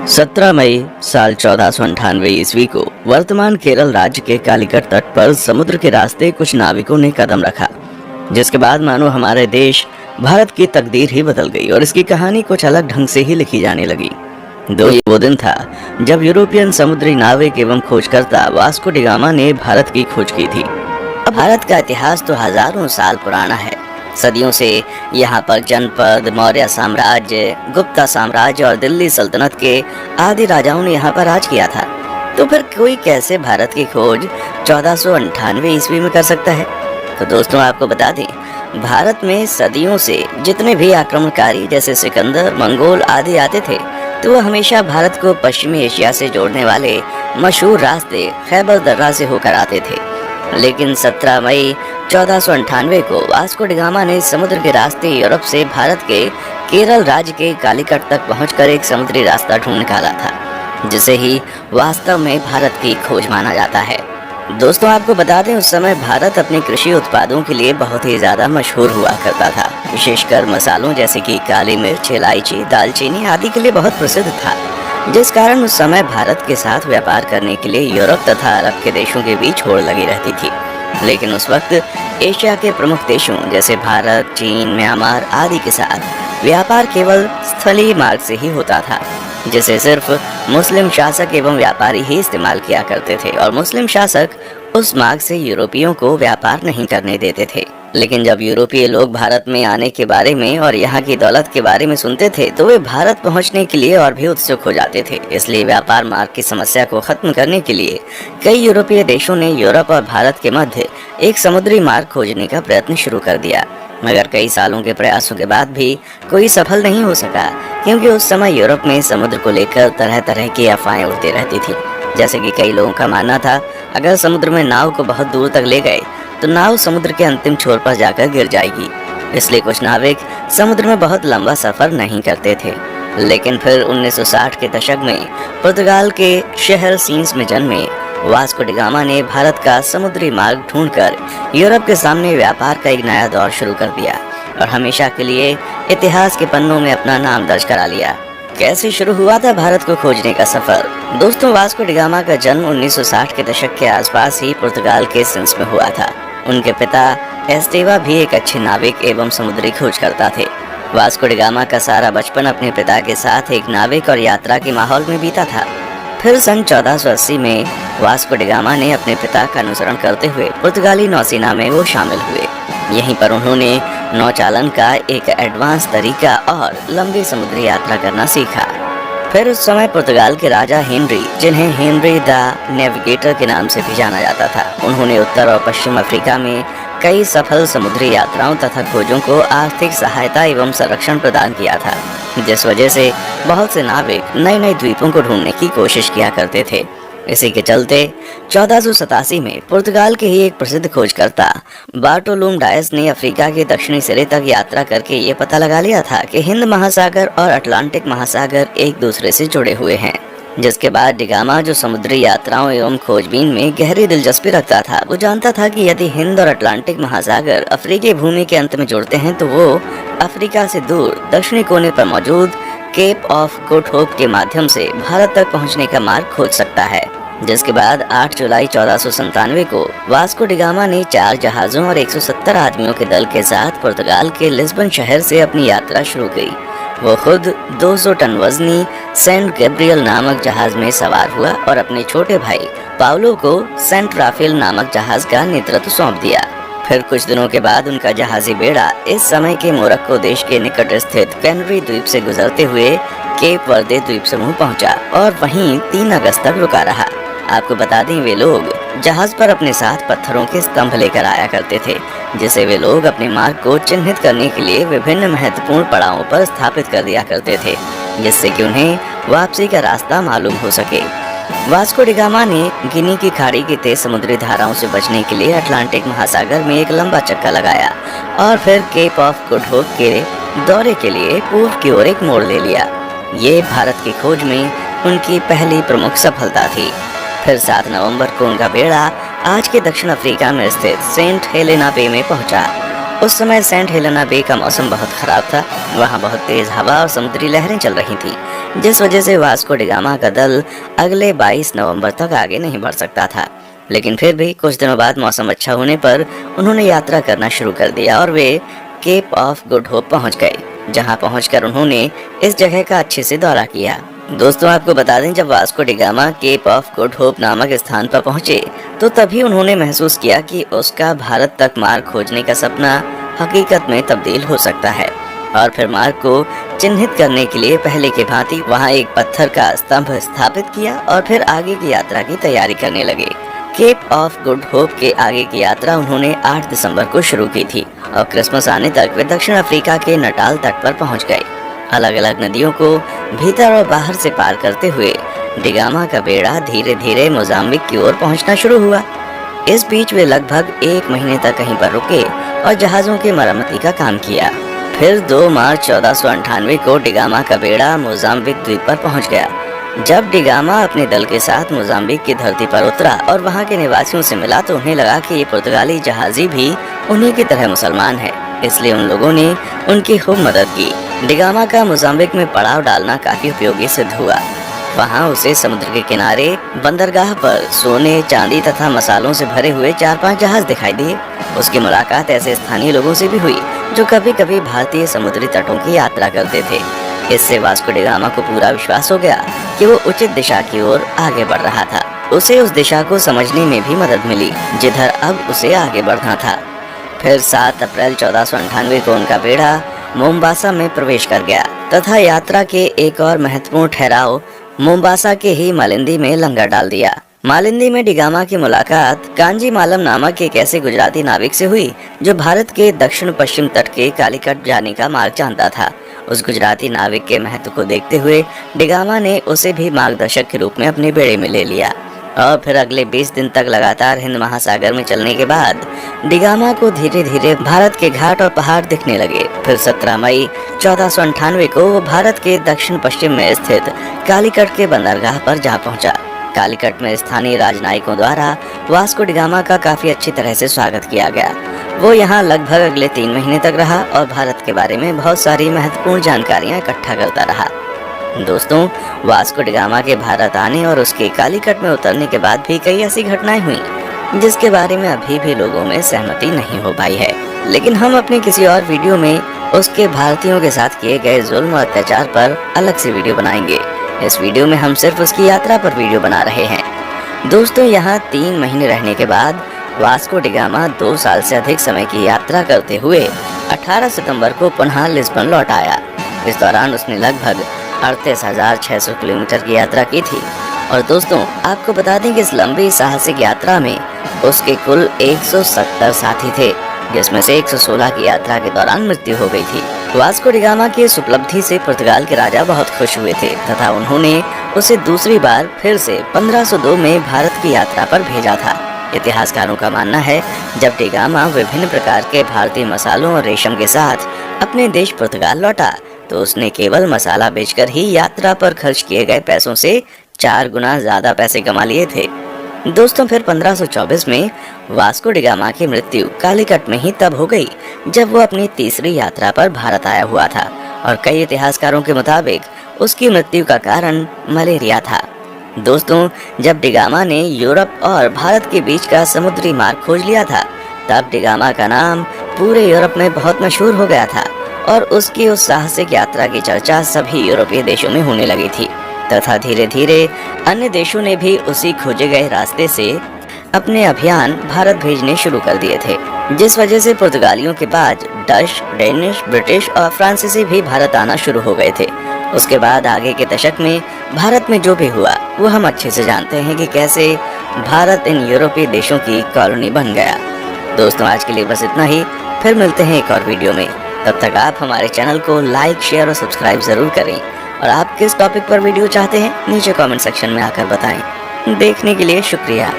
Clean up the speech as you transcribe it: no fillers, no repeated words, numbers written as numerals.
17 मई साल 1498 ईस्वी को वर्तमान केरल राज्य के कालीकट तट पर समुद्र के रास्ते कुछ नाविकों ने कदम रखा, जिसके बाद मानो हमारे देश भारत की तकदीर ही बदल गई और इसकी कहानी कुछ अलग ढंग से ही लिखी जाने लगी। ये वो दिन था जब यूरोपियन समुद्री नाविक एवं खोजकर्ता वास्को डी गामा ने भारत की खोज की थी। अब भारत का इतिहास तो हजारों साल पुराना है। सदियों से यहाँ पर जनपद, मौर्य साम्राज्य, गुप्ता साम्राज्य और दिल्ली सल्तनत के आदि राजाओं ने यहाँ पर राज किया था। तो फिर कोई कैसे भारत की खोज 1498 ईस्वी में कर सकता है? तो दोस्तों आपको बता दें, भारत में सदियों से जितने भी आक्रमणकारी जैसे सिकंदर, मंगोल आदि आते थे, तो वह हमेशा भारत को पश्चिमी एशिया से जोड़ने वाले मशहूर रास्ते खैबर दर्रा से होकर आते थे। लेकिन 17 मई 1498 को वास्को डी गामा ने समुद्र के रास्ते यूरोप से भारत के केरल राज्य के कालीकट तक पहुंचकर एक समुद्री रास्ता ढूंढ निकाला था, जिसे ही वास्तव में भारत की खोज माना जाता है। दोस्तों आपको बता दें, उस समय भारत अपने कृषि उत्पादों के लिए बहुत ही ज्यादा मशहूर हुआ करता था। विशेषकर मसालों जैसे कि काली मिर्च, इलायची, दालचीनी आदि के लिए बहुत प्रसिद्ध था, जिस कारण उस समय भारत के साथ व्यापार करने के लिए यूरोप तथा अरब के देशों के बीच होड़ लगी रहती थी। लेकिन उस वक्त एशिया के प्रमुख देशों जैसे भारत, चीन, म्यांमार आदि के साथ व्यापार केवल स्थलीय मार्ग से ही होता था, जिसे सिर्फ मुस्लिम शासक एवं व्यापारी ही इस्तेमाल किया करते थे और मुस्लिम शासक उस मार्ग से यूरोपियों को व्यापार नहीं करने देते थे। लेकिन जब यूरोपीय लोग भारत में आने के बारे में और यहाँ की दौलत के बारे में सुनते थे, तो वे भारत पहुँचने के लिए और भी उत्सुक हो जाते थे। इसलिए व्यापार मार्ग की समस्या को खत्म करने के लिए कई यूरोपीय देशों ने यूरोप और भारत के मध्य एक समुद्री मार्ग खोजने का प्रयत्न शुरू कर दिया। मगर कई सालों के प्रयासों के बाद भी कोई सफल नहीं हो सका, क्योंकि उस समय यूरोप में समुद्र को लेकर तरह तरह की अफवाहें उड़ती रहती थी। जैसे कि कई लोगों का मानना था, अगर समुद्र में नाव को बहुत दूर तक ले गए तो नाव समुद्र के अंतिम छोर पर जाकर गिर जाएगी। इसलिए कुछ नाविक समुद्र में बहुत लंबा सफर नहीं करते थे। लेकिन फिर 1960 के दशक में पुर्तगाल के शहर सीन्स में जन्मे वास्को डी गामा ने भारत का समुद्री मार्ग ढूंढकर यूरोप के सामने व्यापार का एक नया दौर शुरू कर दिया और हमेशा के लिए इतिहास के पन्नों में अपना नाम दर्ज करा लिया। कैसे शुरू हुआ था भारत को खोजने का सफर? दोस्तों, वास्को डी गामा का जन्म 1960 के दशक के आसपास ही पुर्तगाल के सिंस में हुआ था। उनके पिता एस्टेवा भी एक अच्छे नाविक एवं समुद्री खोजकर्ता थे। वास्को डी गामा का सारा बचपन अपने पिता के साथ एक नाविक और यात्रा के माहौल में बीता था। फिर सन 1480 में वास्को डी गामा ने अपने पिता का अनुसरण करते हुए पुर्तगाली नौसेना में वो शामिल हुए। यहीं पर उन्होंने नौचालन का एक एडवांस तरीका और लंबी समुद्री यात्रा करना सीखा। फिर उस समय पुर्तगाल के राजा हेनरी, जिन्हें हेनरी द नेविगेटर के नाम से भी जाना जाता था, उन्होंने उत्तर और पश्चिम अफ्रीका में कई सफल समुद्री यात्राओं तथा खोजों को आर्थिक सहायता एवं संरक्षण प्रदान किया था, जिस वजह से बहुत से नाविक नए नए द्वीपों को ढूंढने की कोशिश किया करते थे। इसी के चलते 1487 में पुर्तगाल के ही एक प्रसिद्ध खोजकर्ता बार्टोलोम डायस ने अफ्रीका के दक्षिणी सिरे तक यात्रा करके ये पता लगा लिया था कि हिंद महासागर और अटलांटिक महासागर एक दूसरे से जुड़े हुए हैं। जिसके बाद डी गामा, जो समुद्री यात्राओं एवं खोजबीन में गहरी दिलचस्पी रखता था, वो जानता था कि यदि हिंद और अटलांटिक महासागर अफ्रीकी भूमि के अंत में जुड़ते हैं तो वो अफ्रीका से दूर दक्षिणी कोने पर मौजूद केप ऑफ गुड होप के माध्यम से भारत तक पहुंचने का मार्ग खोज सकता है। जिसके बाद 8 जुलाई 1497 को वास्को डी गामा ने 4 जहाजों और 170 आदमियों के दल के साथ पुर्तगाल के लिस्बन शहर से अपनी यात्रा शुरू की। वो खुद 200 टन वजनी सेंट गैब्रियल नामक जहाज में सवार हुआ और अपने छोटे भाई पाउलो को सेंट राफेल नामक जहाज का नेतृत्व सौंप दिया। फिर कुछ दिनों के बाद उनका जहाजी बेड़ा इस समय के मोरक्को देश के निकट स्थित कैनरी द्वीप से गुजरते हुए केप वर्दे द्वीप समूह पहुंचा और वहीं 3 अगस्त तक रुका रहा। आपको बता दें, वे लोग जहाज पर अपने साथ पत्थरों के स्तंभ लेकर आया करते थे, जिसे वे लोग अपने मार्ग को चिन्हित करने के लिए विभिन्न महत्वपूर्ण पड़ावों पर स्थापित कर दिया करते थे, जिससे कि उन्हें वापसी का रास्ता मालूम हो सके। वास्को डी गामा ने गिनी की खाड़ी की तेज समुद्री धाराओं से बचने के लिए अटलांटिक महासागर में एक लंबा चक्का लगाया और फिर केप ऑफ गुड होप के दौरे के लिए पूर्व की ओर एक मोड़ ले लिया। ये भारत की खोज में उनकी पहली प्रमुख सफलता थी। फिर 7 नवंबर को उनका बेड़ा आज के दक्षिण अफ्रीका में स्थित सेंट हेलेना बे में पहुंचा। उस समय सेंट हेलेना बे का मौसम बहुत खराब था। वहाँ बहुत तेज हवा और समुद्री लहरें चल रही थी। जिस वजह से वास्को डी गामा का दल अगले 22 नवंबर तक आगे नहीं बढ़ सकता था। लेकिन फिर भी कुछ दिनों बाद मौसम अच्छा होने पर उन्होंने यात्रा करना शुरू कर दिया और वे केप ऑफ गुड होप पहुंच गए, जहां पहुंचकर उन्होंने इस जगह का अच्छे से दौरा किया। दोस्तों, आपको बता दें, जब Vasco da Gama Cape of Good Hope नामक स्थान पर पहुंचे तो तभी उन्होंने महसूस किया कि उसका भारत तक मार्ग खोजने का सपना हकीकत में तब्दील हो सकता है। और फिर मार्ग को चिन्हित करने के लिए पहले के भांति वहां एक पत्थर का स्तंभ स्थापित किया और फिर आगे की यात्रा की तैयारी करने लगे। केप ऑफ गुड होप के आगे की यात्रा उन्होंने 8 दिसंबर को शुरू की थी और क्रिसमस आने तक वे दक्षिण अफ्रीका के नटाल तट पर पहुंच गए। अलग अलग नदियों को भीतर और बाहर से पार करते हुए डी गामा का बेड़ा धीरे धीरे मोजाम्बिक की ओर पहुंचना शुरू हुआ। इस बीच वे लगभग 1 महीने तक कहीं पर रुके और जहाजों की मरम्मती का काम किया। फिर 2 मार्च 1498 को डी गामा का बेड़ा मोजाम्बिक द्वीप पर पहुंच गया। जब डी गामा अपने दल के साथ मोजाम्बिक की धरती पर उतरा और वहां के निवासियों से मिला तो उन्हें लगा कि ये पुर्तगाली जहाजी भी उन्हीं की तरह मुसलमान है, इसलिए उन लोगों ने उनकी खूब मदद की। डी गामा का मोजाम्बिक में पड़ाव डालना काफी उपयोगी सिद्ध हुआ। वहां उसे समुद्र के किनारे बंदरगाह पर सोने, चांदी तथा मसालों से भरे हुए 4-5 जहाज दिखाई दिए। उसकी मुलाकात ऐसे स्थानीय लोगों से भी हुई जो कभी कभी भारतीय समुद्री तटों की यात्रा करते थे। इससे वास्को डी गामा को पूरा विश्वास हो गया कि वो उचित दिशा की ओर आगे बढ़ रहा था। उसे उस दिशा को समझने में भी मदद मिली जिधर अब उसे आगे बढ़ना था। फिर 7 अप्रैल 1498 को उनका बेड़ा मोम्बासा में प्रवेश कर गया तथा यात्रा के एक और महत्वपूर्ण ठहराव मोम्बासा के ही मालिंदी में लंगर डाल दिया। मालिंदी में डी गामा की मुलाकात कांजी मालम नामक एक ऐसे गुजराती नाविक से हुई जो भारत के दक्षिण पश्चिम तट के कालीकट जाने का मार्ग जानता था। उस गुजराती नाविक के महत्व को देखते हुए डी गामा ने उसे भी मार्गदर्शक के रूप में अपने बेड़े में ले लिया और फिर अगले 20 दिन तक लगातार हिंद महासागर में चलने के बाद डी गामा को धीरे धीरे भारत के घाट और पहाड़ दिखने लगे। फिर 17 मई 1498 को वो भारत के दक्षिण पश्चिम में स्थित कालीकट के बंदरगाह पर जा पहुंचा। कालीकट में स्थानीय राजनयिकों द्वारा वास्को डी गामा का काफी अच्छी तरह से स्वागत किया गया। वो यहाँ लगभग अगले 3 महीने तक रहा और भारत के बारे में बहुत सारी महत्वपूर्ण जानकारियाँ इकट्ठा करता रहा। दोस्तों, वास्को डी गामा के भारत आने और उसके कालीकट में उतरने के बाद भी कई ऐसी घटनाएं हुई जिसके बारे में अभी भी लोगों में सहमति नहीं हो पाई है, लेकिन हम अपने किसी और वीडियो में उसके भारतीयों के साथ किए गए जुल्म और अत्याचार पर अलग से वीडियो बनाएंगे। इस वीडियो में हम सिर्फ उसकी यात्रा पर वीडियो बना रहे हैं। दोस्तों, यहाँ 3 महीने रहने के बाद वास्को डी गामा 2 साल से अधिक समय की यात्रा करते हुए 18 सितंबर को पुनः लिस्बन लौट आया। इस दौरान उसने लगभग 38,600 किलोमीटर की यात्रा की थी। और दोस्तों, आपको बता दें कि इस लंबी साहसिक यात्रा में उसके कुल 170 साथी थे, जिसमें से 116 की यात्रा के दौरान मृत्यु हो गई थी। वास्को डी गामा की इस उपलब्धि से पुर्तगाल के राजा बहुत खुश हुए थे तथा उन्होंने उसे दूसरी बार फिर से 1502 में भारत की यात्रा पर भेजा था। इतिहासकारों का मानना है जब डी गामा विभिन्न प्रकार के भारतीय मसालों और रेशम के साथ अपने देश पुर्तगाल लौटा तो उसने केवल मसाला बेचकर ही यात्रा पर खर्च किए गए पैसों से 4 गुना ज्यादा पैसे कमा लिए थे। दोस्तों, फिर 1524 में वास्को डी गामा की मृत्यु कालीकट में ही तब हो गई जब वो अपनी तीसरी यात्रा पर भारत आया हुआ था और कई इतिहासकारों के मुताबिक उसकी मृत्यु का कारण मलेरिया था। दोस्तों, जब डी गामा ने यूरोप और भारत के बीच का समुद्री मार्ग खोज लिया था तब डी गामा का नाम पूरे यूरोप में बहुत मशहूर हो गया था और उसकी उस साहसिक यात्रा की चर्चा सभी यूरोपीय देशों में होने लगी थी तथा धीरे धीरे अन्य देशों ने भी उसी खोजे गए रास्ते से अपने अभियान भारत भेजने शुरू कर दिए थे, जिस वजह से पुर्तगालियों के बाद डच, डेनिश, ब्रिटिश और फ्रांसीसी भी भारत आना शुरू हो गए थे। उसके बाद आगे के दशक में भारत में जो भी हुआ वो हम अच्छे से जानते हैं कि कैसे भारत इन यूरोपीय देशों की कॉलोनी बन गया। दोस्तों, आज के लिए बस इतना ही। फिर मिलते हैं एक और वीडियो में। तब तक आप हमारे चैनल को लाइक, शेयर और सब्सक्राइब जरूर करें और आप किस टॉपिक पर वीडियो चाहते हैं नीचे कमेंट सेक्शन में आकर बताएं। देखने के लिए शुक्रिया।